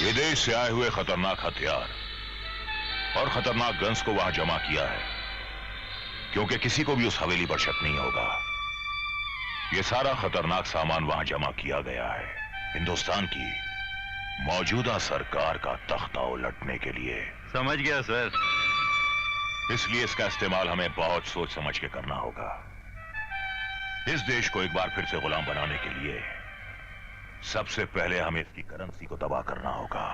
विदेश से आए हुए खतरनाक हथियार और खतरनाक गन्स को वहां जमा किया है, क्योंकि किसी को भी उस हवेली पर शक नहीं होगा। यह सारा खतरनाक सामान वहां जमा किया गया है हिंदुस्तान की मौजूदा सरकार का तख्ता उलटने के लिए। समझ गया सर। इसलिए इसका इस्तेमाल हमें बहुत सोच समझ के करना होगा। इस देश को एक बार फिर से गुलाम बनाने के लिए सबसे पहले हमें इसकी करेंसी को तबाह करना होगा।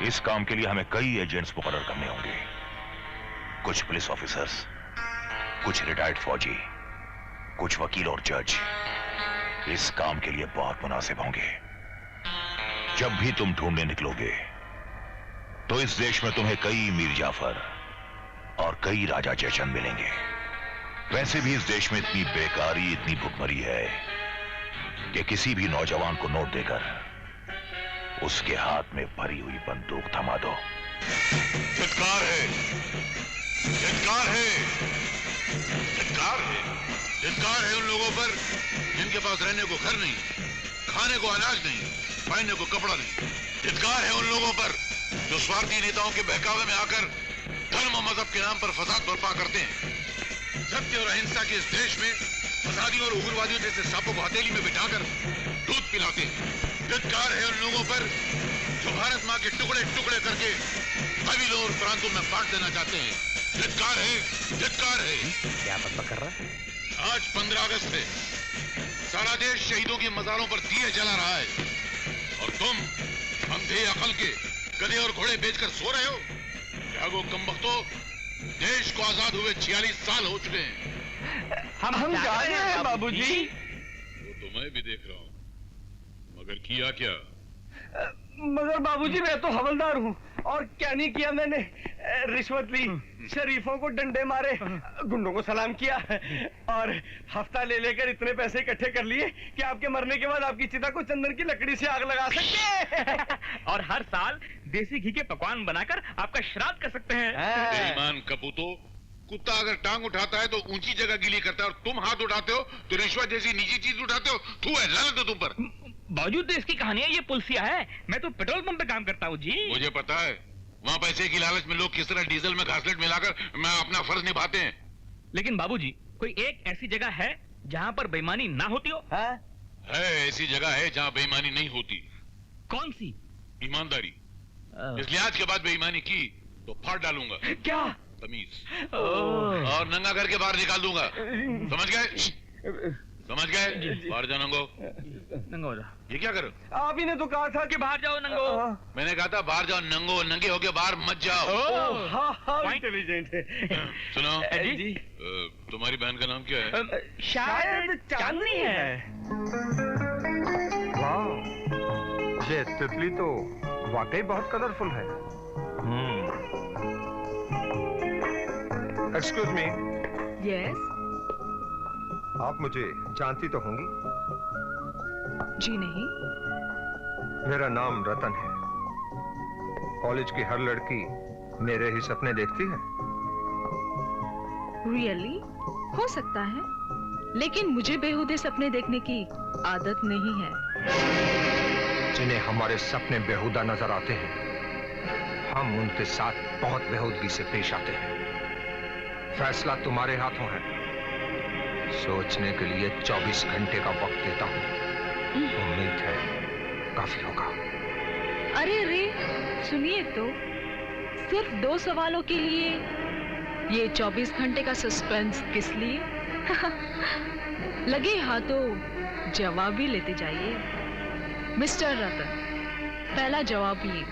इस काम के लिए हमें कई एजेंट्स मुकर्रर करने होंगे, कुछ पुलिस ऑफिसर्स, कुछ रिटायर्ड फौजी, कुछ वकील और जज इस काम के लिए बहुत मुनासिब होंगे। जब भी तुम ढूंढने निकलोगे तो इस देश में तुम्हें कई मीर जाफर और कई राजा जयचंद मिलेंगे। वैसे भी इस देश में इतनी बेकारी, इतनी भुखमरी है कि किसी भी नौजवान को नोट देकर उसके हाथ में भरी हुई बंदूक थमा दो। धिक्कार है, धिक्कार है, धिक्कार है, धिक्कार है उन लोगों पर जिनके पास रहने को घर नहीं, खाने को अनाज नहीं, पहनने को कपड़ा नहीं। धिक्कार है उन लोगों पर जो स्वार्थी नेताओं के बहकावे में आकर धर्म और मजहब के नाम पर फसाद बर्पा करते हैं। सत्य और अहिंसा के इस देश में फसादियों और उग्रवादियों जैसे सांपों को हथेली में बिठाकर दूध पिलाते हैं। धिक्कार है उन लोगों पर जो भारत मां के टुकड़े टुकड़े करके कबीलों और प्रांतों में बांट देना चाहते हैं। धिक्कार है, धिक्कार है। क्या बकबक कर रहा है? आज 15 अगस्त है, सारा देश शहीदों की मजारों पर दिए जला रहा है और तुम अंधे अकल के गधे और घोड़े बेचकर सो रहे हो। जागो कमबख्तो, देश को आजाद हुए 46 साल हो चुके हैं। हम जा रहे हैं बाबूजी। वो तो मैं भी देख रहा हूँ, मगर किया क्या? मगर बाबूजी मैं तो हवलदार हूँ और क्या नहीं किया मैंने। रिश्वत ली, शरीफों को डंडे मारे, गुंडों को सलाम किया और हफ्ता ले लेकर इतने पैसे इकट्ठे कर लिए कि आपके मरने के बाद आपकी चिता को चंदन की लकड़ी से आग लगा सकते और हर साल देसी घी के पकवान बनाकर आपका श्राद्ध कर सकते हैं। बेईमान कपूतो, कुत्ता अगर टांग उठाता है तो ऊंची जगह गीली करता है और तुम हाथ उठाते हो तो रिश्वत जैसी निजी चीज उठाते हो। तू है लानत है तुम पर। बावजूद तो इसकी कहानी है, ये पुलिसिया है। मैं तो पेट्रोल पंप पे काम करता हूँ जी। मुझे पता है वहाँ पैसे की लालच में लोग किस तरह डीजल में घासलेट मिलाकर मैं अपना फर्ज निभाते हैं। लेकिन बाबूजी कोई एक ऐसी जगह है जहाँ पर बेईमानी ना होती हो? है ऐसी जगह है जहाँ बेईमानी नहीं होती। कौन सी? ईमानदारी। इसलिए आज के बाद बेईमानी की तो फाड़ डालूंगा। क्या? तमीज। और नंगा करके बाहर निकाल दूंगा। समझ गए? समझ गए? बाहर जाओ नंगो। नंगो हो जाओ। ये क्या करो? आप ही ने तो कहा था कि बाहर जाओ नंगो। मैंने कहा था बाहर जाओ नंगो, नंगे होके बाहर मत जाओ। हाँ इंटेलिजेंट है। सुनो जी, तुम्हारी बहन का नाम क्या है? शायद चांदनी है। वाह, ये तितली तो वाकई बहुत कलरफुल है। Excuse me. यस। आप मुझे जानती तो होंगी? जी नहीं। मेरा नाम रतन है। कॉलेज की हर लड़की मेरे ही सपने देखती है। रियली? हो सकता है, लेकिन मुझे बेहुदे सपने देखने की आदत नहीं है। जिन्हें हमारे सपने बेहुदा नजर आते हैं, हम उनके साथ बहुत बेहूदगी से पेश आते हैं। फैसला तुम्हारे हाथों है। सोचने के लिए 24 घंटे का वक्त देता हूँ। उम्मीद है काफी होगा। अरे रे, सुनिए तो, सिर्फ 2 सवालों के लिए ये 24 घंटे का सस्पेंस किस लिए? लगे हाथों जवाब भी लेते जाइए। मिस्टर रतन, पहला जवाब ये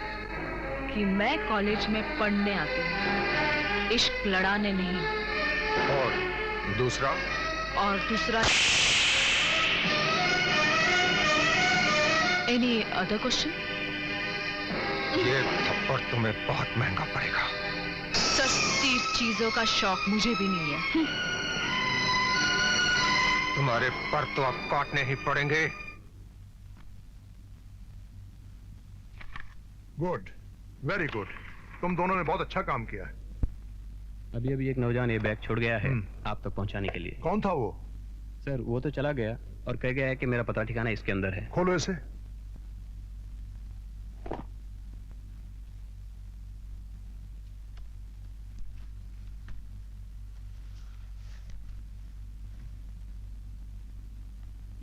कि मैं कॉलेज में पढ़ने आती हूँ, इश्क लड़ाने नहीं। और दूसरा? और दूसरा, एनी अदर क्वेश्चन? ये थप्पड़ तुम्हें बहुत महंगा पड़ेगा। सस्ती चीजों का शौक मुझे भी नहीं है। तुम्हारे पर तो अब काटने ही पड़ेंगे। Good, very good. तुम दोनों ने बहुत अच्छा काम किया है। अभी अभी एक नौजवान ये बैग छोड़ गया है आप तक पहुंचाने के लिए। कौन था वो? सर वो तो चला गया और कह गया है कि मेरा पता ठिकाना इसके अंदर है। खोलो इसे।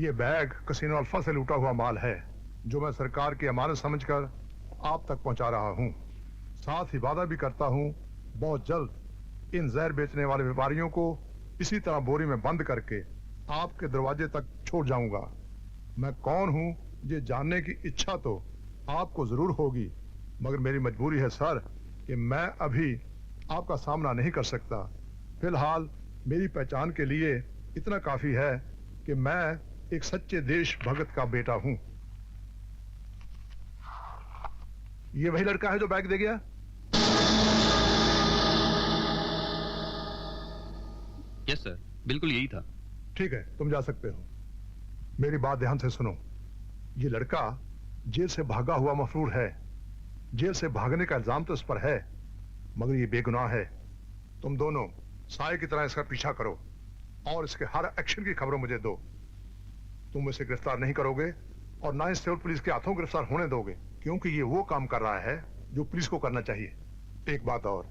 ये बैग कसिनो अल्फा से लूटा हुआ माल है जो मैं सरकार की अमानत समझकर आप तक पहुंचा रहा हूं। साथ ही वादा भी करता हूं बहुत जल्द इन जहर बेचने वाले व्यापारियों को इसी तरह बोरी में बंद करके आपके दरवाजे तक छोड़ जाऊंगा। मैं कौन हूं ये जानने की इच्छा तो आपको जरूर होगी, मगर मेरी मजबूरी है सर कि मैं अभी आपका सामना नहीं कर सकता। फिलहाल मेरी पहचान के लिए इतना काफी है कि मैं एक सच्चे देशभक्त का बेटा हूं। ये वही लड़का है जो बैग दे गया? यस सर, बिल्कुल यही था। ठीक है, तुम जा सकते हो। मेरी बात ध्यान से सुनो। ये लड़का जेल से भागा हुआ मफरूर है। जेल से भागने का इल्जाम तो इस पर है, मगर ये बेगुनाह है। तुम दोनों साए की तरह इसका पीछा करो और इसके हर एक्शन की खबरों मुझे दो। तुम इसे गिरफ्तार नहीं करोगे और ना ही सिविल पुलिस के हाथों गिरफ्तार होने दोगे, क्योंकि ये वो काम कर रहा है जो पुलिस को करना चाहिए। एक बात और,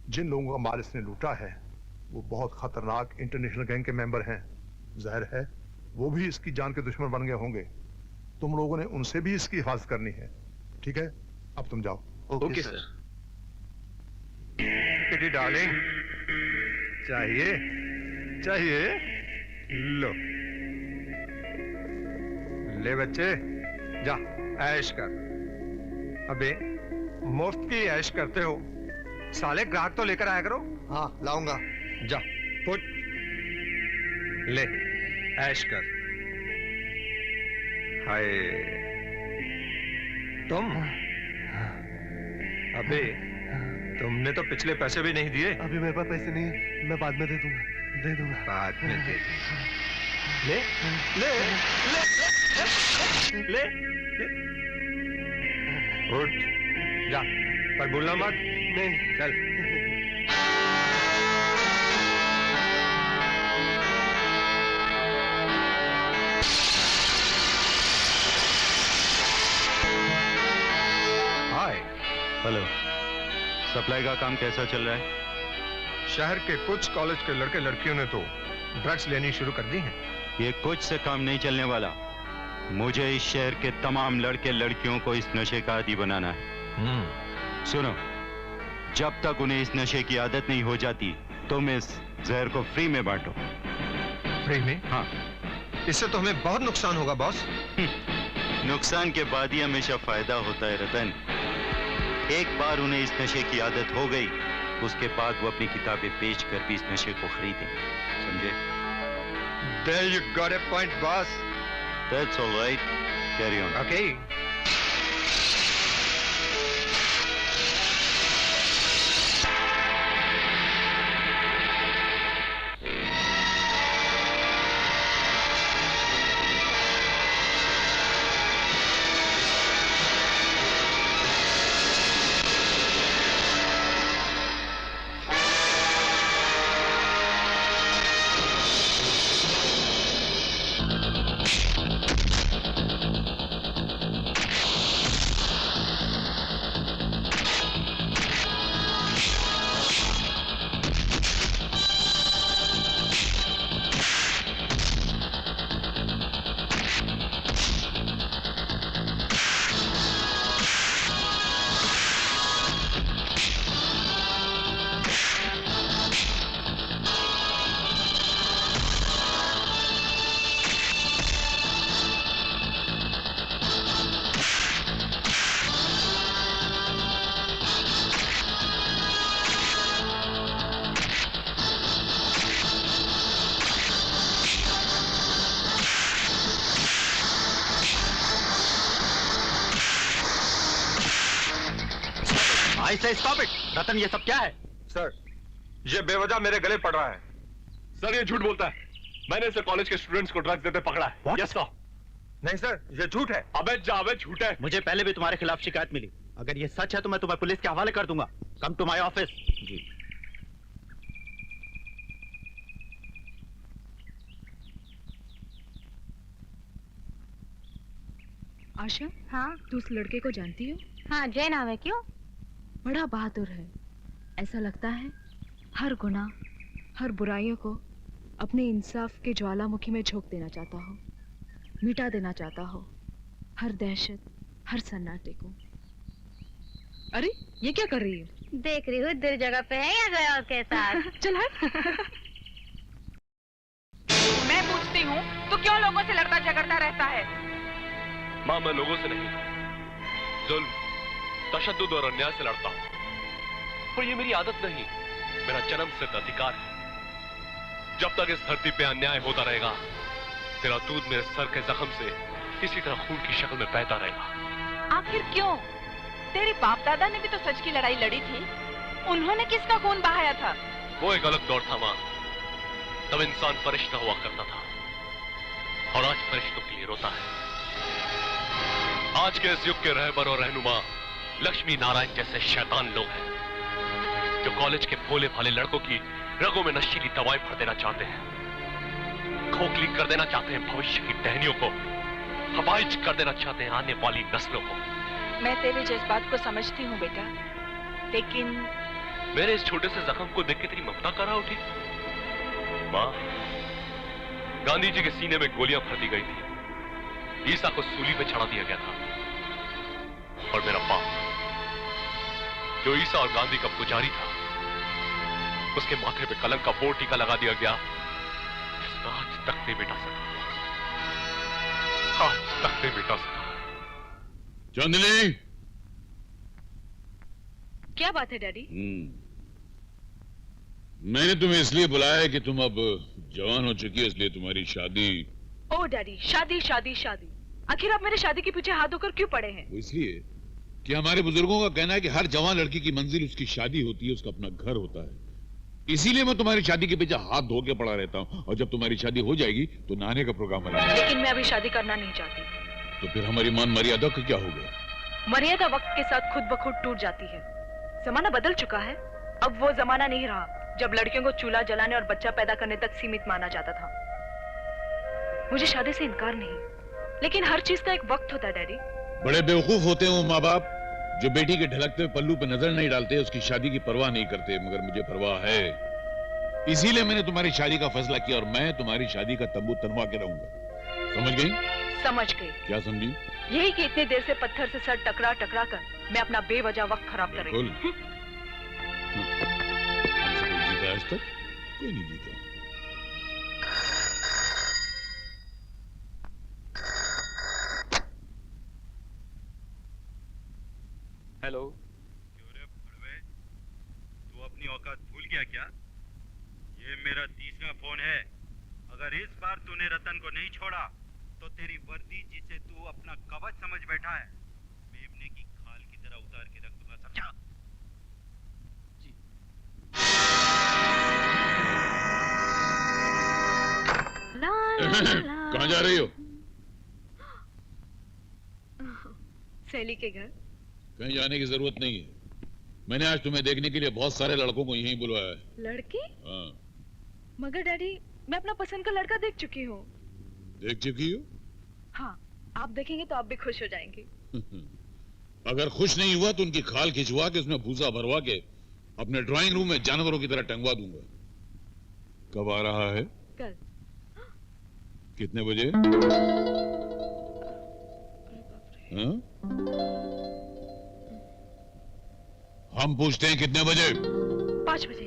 जिन लोगों का माल इसने लूटा है वो बहुत खतरनाक इंटरनेशनल गैंग के मेंबर हैं। जाहिर है वो भी इसकी जान के दुश्मन बन गए होंगे। तुम लोगों ने उनसे भी इसकी हिफाजत करनी है। ठीक है, अब तुम जाओ। Okay sir. किटी डार्लिंग, चाहिए चाहिए? लो ले बच्चे, जा ऐश कर। अबे मुफ्त की ऐश करते हो, साले ग्राहक तो लेकर आया करो। हाँ लाऊंगा, जा पुट ले ऐश कर। हाय तुम, अबे तुमने तो पिछले पैसे भी नहीं दिए। अभी मेरे पास पैसे नहीं है, मैं बाद में दे दूंगा। बाद में दे दूंगा। ले ले ले ले ले, उठ जा, पर भूलना मत। नहीं, चल। हाय। हेलो, सप्लाई का काम कैसा चल रहा है? शहर के कुछ कॉलेज के लड़के लड़कियों ने तो ड्रग्स लेनी शुरू कर दी है। ये कुछ से काम नहीं चलने वाला। मुझे इस शहर के तमाम लड़के लड़कियों को इस नशे का आदी बनाना है। सुनो, जब तक उन्हें इस नशे की आदत नहीं हो जाती तुम इस जहर को फ्री में बांटो। फ्री में? हाँ। इससे तो हमें बहुत नुकसान होगा बॉस। नुकसान के बाद ही हमेशा फायदा होता है रतन। एक बार उन्हें इस नशे की आदत हो गई, उसके बाद वो अपनी किताबें बेच कर भी इस नशे को खरीदें। समझे? There you got a point, boss. That's all right. Carry on. Okay. आई से स्टॉप इट। रतन, ये सब क्या है? सर, ये बेवजह मेरे गले पड़ रहा है। सर, ये झूठ बोलता है। मैंने इसे कॉलेज के स्टूडेंट्स को ड्रग्स देते पकड़ा है। What? Yes sir. नहीं सर, ये झूठ है। अबे जावे, झूठ है। मुझे पहले भी तुम्हारे खिलाफ शिकायत मिली। अगर ये सच है तो मैं तुम्हें पुलिस के हवाले कर दूंगा। Come to my office. जी। आशा, हाँ तू उस लड़के को जानती हो? हाँ, जय नाम है। क्यों? बड़ा बहादुर है। ऐसा लगता है हर गुनाह, हर बुराइयों को अपने इंसाफ के ज्वालामुखी में झोंक देना चाहता हो। मिटा देना चाहता हो हर दहशत, हर सन्नाटे को। अरे ये क्या कर रही है? देख रही हूँ दिल जगह पे है या गया के साथ। चल हट। मैं पूछती हूँ तो क्यों लोगों से लड़ता झगड़ता रहता है? माँ, मैं लोगों से नहीं, जुल्म, तशद्दुद और अन्याय से लड़ता हूँ। और ये मेरी आदत नहीं, मेरा जन्म सिद्ध अधिकार है। जब तक इस धरती पे अन्याय होता रहेगा, तेरा दूध मेरे सर के जख्म से इसी तरह खून की शक्ल में बहता रहेगा। आखिर क्यों? तेरे बाप दादा ने भी तो सच की लड़ाई लड़ी थी। उन्होंने किसका खून बहाया था? वो एक अलग दौर था माँ। तब इंसान फरिश्ता हुआ करता था और आज फरिश्तों के लिए रोता है। आज के इस युग के रहबर और रहनुमा लक्ष्मी नारायण जैसे शैतान लोग हैं जो कॉलेज के भोले भाले लड़कों की रगों में नशीली दवाएं भर देना चाहते हैं, खोखली कर देना चाहते हैं भविष्य की टहनियों को, हवाइज कर देना चाहते हैं आने वाली नस्लों को। मैं तेरे जज्बात को समझती हूँ बेटा, लेकिन मेरे इस छोटे से जख्म को देख के तेरी ममता कहाँ उठी? माँ, गांधी जी के सीने में गोलियां भर दी गई थी, ईसा को सूली पे चढ़ा दिया गया था, और मेरा बाप जो ईसा और गांधी का पुजारी था, उसके माथे पे कलंक का बोर टीका लगा दिया गया, जिसका आज तक नहीं मिटा सका, आज तक नहीं मिटा सका। चांदनी, क्या बात है डैडी? मैंने तुम्हें इसलिए बुलाया है कि तुम अब जवान हो चुकी हो, इसलिए तुम्हारी शादी। ओ डैडी, शादी शादी शादी, आखिर आप मेरे शादी के पीछे हाथ धोकर क्यों पड़े हैं? वो इसलिए कि हमारे बुजुर्गों का कहना है कि हर जवान लड़की की मंजिल उसकी शादी होती है, उसका अपना घर होता है। इसीलिए मैं तुम्हारी शादी के पीछे हाथ धो के पड़ा रहता हूँ, और जब तुम्हारी शादी हो जाएगी तो नहाने का प्रोग्राम बनाना। लेकिन मैं अभी शादी करना नहीं चाहती। तो फिर हमारी मान मर्यादा का क्या होगा? मर्यादा वक्त के साथ खुद ब खुद टूट जाती है। जमाना बदल चुका है। अब वो जमाना नहीं रहा जब लड़कियों को चूल्हा जलाने और बच्चा पैदा करने तक सीमित माना जाता था। मुझे शादी से इनकार नहीं, लेकिन हर चीज का एक वक्त होता है डैडी। बड़े बेवकूफ होते हैं वो माँ बाप जो बेटी के ढलकते पल्लू पे नजर नहीं डालते, उसकी शादी की परवाह नहीं करते, मगर मुझे परवाह है। इसीलिए मैंने तुम्हारी शादी का फैसला किया और मैं तुम्हारी शादी का तंबू तनवा के रहूंगा। समझ गई? समझ गई। क्या समझी? यही कि इतनी देर से पत्थर से सर टकरा टकरा कर मैं अपना बेवजह वक्त खराब कर रही हूँ। जीता आज तक कोई नहीं जीता। हेलो। क्यों रे भड़वे, तू अपनी औकात भूल गया क्या? ये मेरा तीसरा फोन है। अगर इस बार तूने रतन को नहीं छोड़ा तो तेरी वर्दी जिसे तू अपना कवच समझ बैठा है, मेमने की खाल की तरह उतार के रख दूंगा, समझा? जी। कहाँ जा रही हो? सहेली के घर। कहीं जाने की जरूरत नहीं है। मैंने आज तुम्हें देखने के लिए बहुत सारे लड़कों को यहीं बुलवाया है। लड़के? हाँ। मगर डैडी, मैं अपना पसंद का लड़का देख चुकी हूँ। देख चुकी हो? हाँ, आप देखेंगे तो आप भी खुश हो जाएंगे। अगर खुश नहीं हुआ तो उनकी खाल खिंचवा के उसमें भूसा भरवा के अपने ड्राइंग रूम में जानवरों की तरह टंगवा दूंगा। कब आ रहा है? कल। कितने बजे? हाँ? हम पूछते हैं कितने बजे? 5 बजे।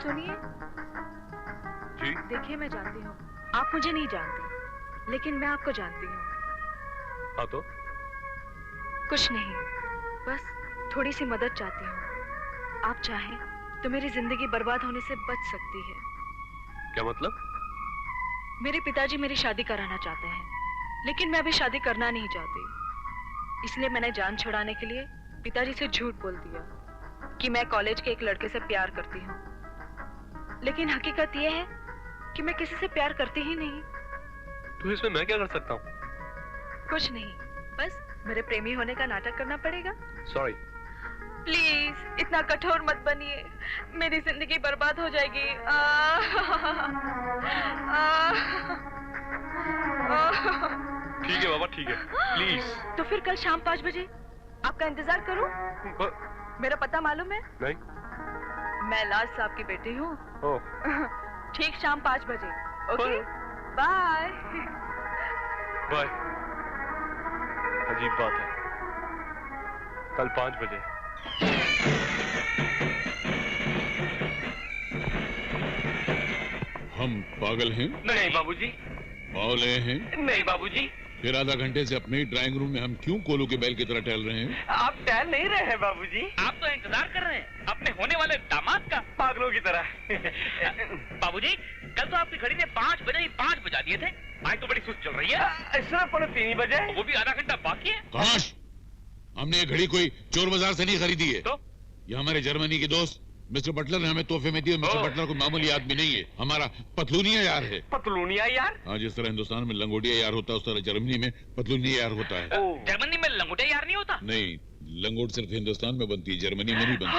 सुनिए। जी? देखिए, मैं जानती हूँ आप मुझे नहीं जानते, लेकिन मैं आपको जानती हूँ। हाँ तो? कुछ नहीं, बस थोड़ी सी मदद चाहती हूँ। आप चाहें तो मेरी जिंदगी बर्बाद होने से बच सकती है। क्या मतलब? मेरे पिताजी मेरी शादी कराना चाहते हैं, लेकिन मैं अभी शादी करना नहीं चाहती। इसलिए मैंने जान छुड़ाने के लिए पिताजी से झूठ बोल दिया कि मैं कॉलेज के एक लड़के से प्यार करती हूँ। लेकिन हकीकत यह है कि मैं किसी से प्यार करती ही नहीं। तो इसमें मैं क्या कर सकता हूँ? कुछ नहीं, बस मेरे प्रेमी होने का नाटक करना पड़ेगा। सॉरी। प्लीज, इतना कठोर मत बनिए, मेरी जिंदगी बर्बाद हो जाएगी। ठीक है बाबा, ठीक है, प्लीज। तो फिर कल शाम 5 बजे आपका इंतजार करूं? मेरा पता मालूम है? नहीं। मैं लाज साहब की बेटी हूँ। ठीक शाम 5 बजे, ओके? बाय। बाय। अजीब बात है, कल 5 बजे। हम पागल हैं? नहीं बाबूजी। बावले हैं? नहीं बाबूजी। फिर आधा घंटे से अपने ही ड्राइंग रूम में हम क्यों कोलू के बैल की तरह टहल रहे हैं? आप टहल नहीं रहे हैं बाबूजी। आप तो इंतजार कर रहे हैं अपने होने वाले दामाद का, पागलों की तरह। बाबूजी कल तो आपकी घड़ी ने 5 बजे ही 5 बजा दिए थे, आज तो बड़ी सुस्त चल रही है। ऐसा पौने 3 बजे, वो भी आधा घंटा बाकी है। काश हमने ये घड़ी कोई चोर बाजार से नहीं खरीदी है। तो ये हमारे जर्मनी के दोस्त मिस्टर बटलर ने हमें तोहफे में दी। मिस्टर बटलर को मामूली आदमी नहीं है, हमारा पतलूनिया यार है। पतलूनिया यार? हाँ, जिस तरह हिंदुस्तान में लंगोटिया यार होता है उस तरह जर्मनी में पतलूनिया यार होता है। जर्मनी में लंगोटे यार नहीं होता? नहीं, लंगोट सिर्फ हिंदुस्तान में बनती है, जर्मनी में नहीं बनती।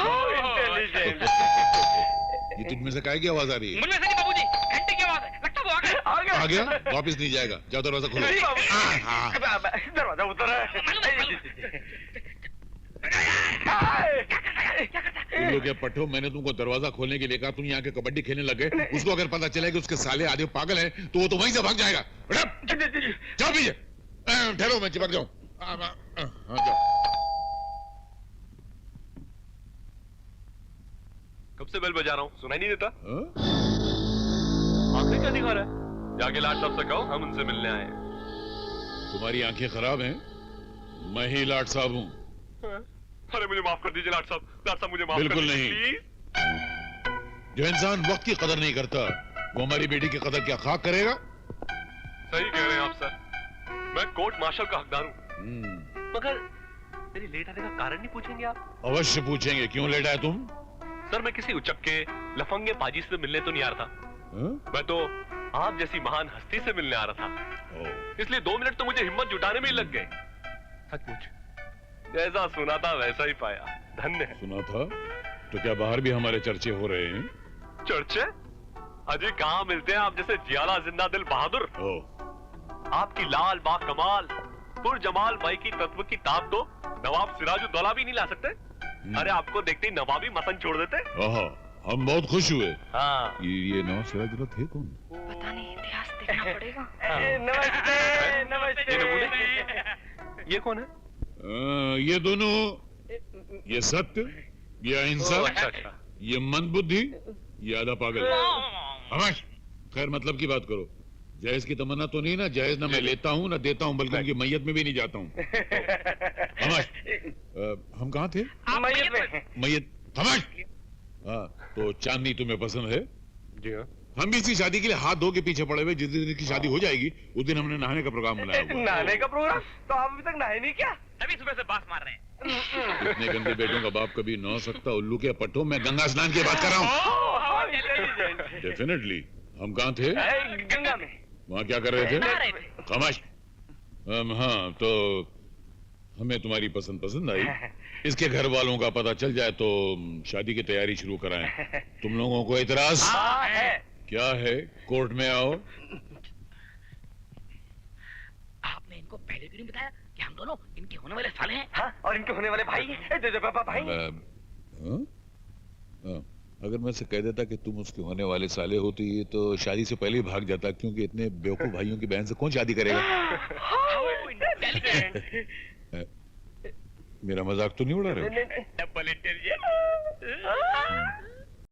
ये तुझ में से काय की आवाज आ रही है? मुझमें से नहीं बाबूजी, घंटे की आवाज है, लगता वो आ गया। आ गया? वापिस नहीं जाएगा, जाओ दरवाजा खोलो। दरवाजा उतर। तुम लोग ये पट्टो, मैंने तुमको दरवाजा खोलने के लिए कहा, तुम यहाँ के कबड्डी खेलने लगे। उसको अगर पता चला कि उसके साले आधे पागल हैं, तो वो तो वहीं से भाग जाएगा। जाओ पीछे, ठहरो मैं चिपक जाऊं। हाँ जाओ। कब से बेल बजा रहा हूँ, सुनाई नहीं देता? आंखें क्या दिखा रहा है? जाके लाट साहब से कहो हम उनसे मिलने आए हैं। तुम्हारी आंखें खराब हैं? मैं ही लाट साहब हूँ। अरे मुझे माफ कर दीजिए लाट साहब, लाट साहब मुझे माफ बिल्कुल कर नहीं। जो इंसान वक्त की कदर नहीं करता, वो हमारी बेटी की कदर क्या खाक करेगा? सही कह रहे हैं आप सर, मैं कोर्ट मार्शल का हकदार हूँ। मगर मेरी लेट आने का कारण नहीं पूछेंगे आप? अवश्य पूछेंगे, क्यों लेट आए तुम? सर मैं किसी उचक्के लफंगे पाजी से मिलने तो नहीं आ रहा था। मैं तो आप जैसी महान हस्ती से मिलने आ रहा था, इसलिए 2 मिनट तो मुझे हिम्मत जुटाने में ही लग गए। सचमुच जैसा सुना था वैसा ही पाया, धन्य है। सुना था तो क्या बाहर भी हमारे चर्चे हो रहे हैं? चर्चे? अजी कहाँ मिलते हैं आप जैसे जियाला जिंदा दिल बहादुर। आपकी लाल बा कमाल पुरजमाल भाई की तत्व की ताप तो नवाब सिराजुद्दौला भी नहीं ला सकते। अरे आपको देखते ही नवाबी मतन छोड़ देते। हम बहुत खुश हुए। हाँ। ये नवाब सिराजुद्दौला थे कौन? पता नहीं, इतिहास देखना पड़ेगा। नमस्ते नमस्ते। ये कौन है? ये दोनों, ये सत्य, ये अहिंसा, अच्छा। ये मंदबुद्धि, ये आधा पागल। खैर मतलब की बात करो, जहेज की तमन्ना तो नहीं ना? जहेज ना मैं लेता हूँ ना देता हूँ, बल्कि उनकी मैयत में भी नहीं जाता हूँ। हम कहाँ थे? मैयत में। मैयत। हाँ, तो चांदनी तुम्हें पसंद है? जी हाँ। हम भी इसी शादी के लिए हाथ धो के पीछे पड़े हुए। जिस दिन की शादी हो जाएगी उस दिन हमने नहाने का प्रोग्राम बनाया हुआ। नहाने का प्रोग्राम? तो आप अभी तक नहाए नहीं क्या? अभी सुबह से बास मार रहे हैं। इतने गंदे बेटों का बाप कभी नहा सकता? उल्लू के पट्टों में गंगा स्नान की बात कर रहा हूँ। डेफिनेटली। हम कहाँ थे? गंगा में। वहाँ क्या कर रहे थे? खामोश। हाँ, तो हमें तुम्हारी पसंद आई। इसके घर वालों का पता चल जाए तो शादी की तैयारी शुरू कराएं। तुम लोगों को इतराज? क्या है? कोर्ट में आओ। आपने इनको पहले क्यों नहीं बताया कि हम दोनों इनके होने वाले साले हैं? हाँ, और इनके होने वाले भाई हैं। भाई। अगर मैं से कह देता कि तुम उसके होने वाले साले होती तो शादी से पहले ही भाग जाता, क्योंकि इतने बेवकूफ भाइयों की बहन से कौन शादी करेगा? मेरा मजाक तो नहीं उड़ा रहे हो? Double intelligent.